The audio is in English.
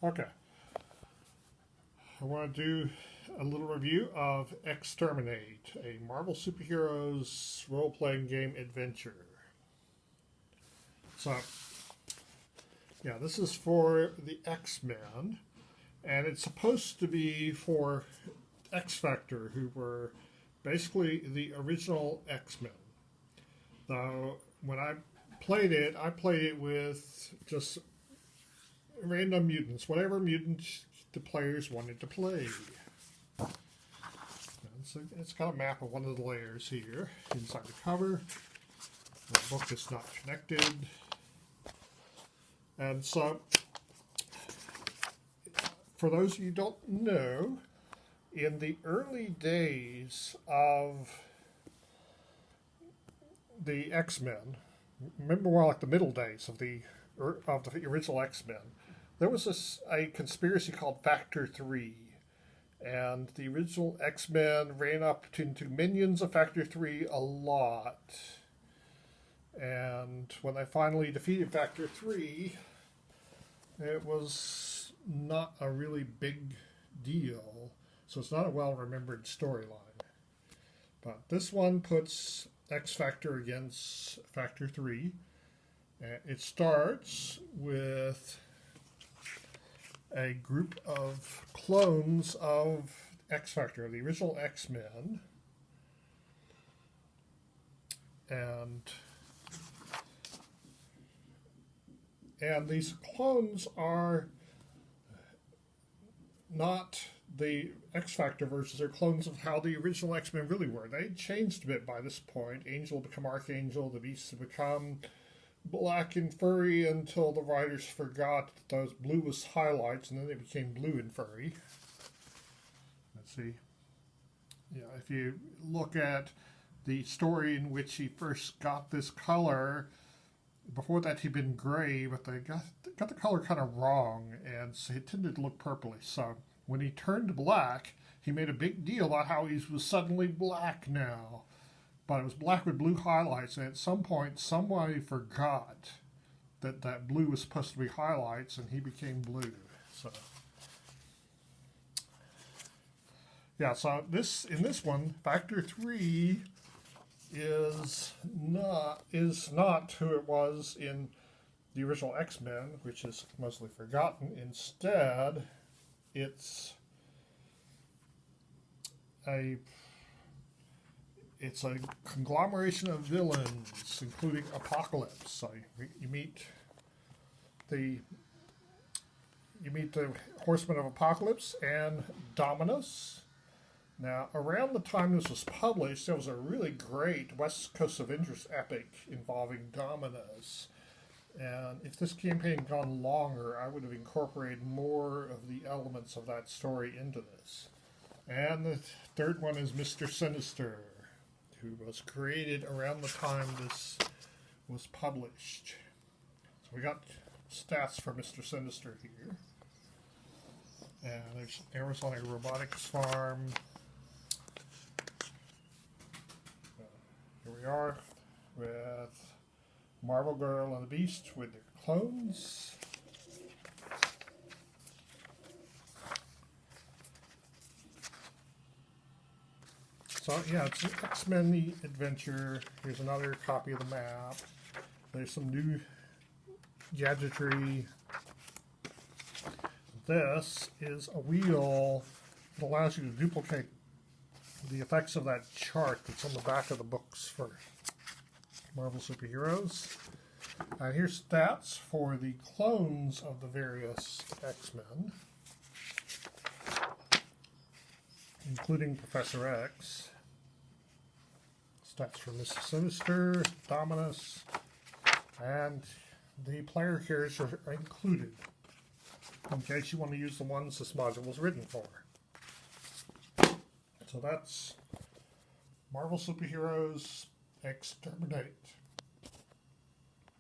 Okay, I want to do a little review of X-Terminate, a Marvel superheroes role-playing game adventure. So, yeah, this is for the X-Men, and it's supposed to be for X-Factor, who were basically the original X-Men. Though, when I played it with just random mutants, whatever mutants the players wanted to play. And so it's got a map of one of the layers here inside the cover. The book is not connected. And so, for those of you who don't know, in the early days of the X-Men, remember more like the middle days of the original X-Men, there was a conspiracy called Factor 3, and the original X-Men ran up into minions of Factor 3 a lot. And when they finally defeated Factor 3, it was not a really big deal, so it's not a well-remembered storyline. But this one puts X-Factor against Factor 3. It starts with a group of clones of X-Factor, the original X-Men, and these clones are not the X-Factor versions. They're clones of how the original X-Men really were. They changed a bit by this point. Angel will become Archangel, the Beast will become black and furry until the writers forgot that those blue was highlights, and then they became blue and furry. Let's see. Yeah, if you look at the story in which he first got this color, before that he'd been gray, but they got the color kind of wrong, and so it tended to look purplish. So when he turned black, he made a big deal about how he was suddenly black now. But it was black with blue highlights, and at some point somebody forgot that blue was supposed to be highlights, and he became blue. So yeah, so in this one, Factor 3 is not who it was in the original X-Men, which is mostly forgotten. Instead, it's a conglomeration of villains, including Apocalypse. So you meet the Horsemen of Apocalypse and Dominus. Now, around the time this was published, there was a really great West Coast Avengers epic involving Dominus. And if this campaign had gone longer, I would have incorporated more of the elements of that story into this. And the third one is Mr. Sinister, who was created around the time this was published. So we got stats for Mr. Sinister here. And there's Arizona Robotics Farm. Here we are with Marvel Girl and the Beast with their clones. So yeah, it's an X-Men adventure. Here's another copy of the map. There's some new gadgetry. This is a wheel that allows you to duplicate the effects of that chart that's on the back of the books for Marvel superheroes. And here's stats for the clones of the various X-Men, including Professor X. Stats for Mr. Sinister, Dominus, and the player characters are included in case you want to use the ones this module was written for. So that's Marvel Superheroes X-Terminate.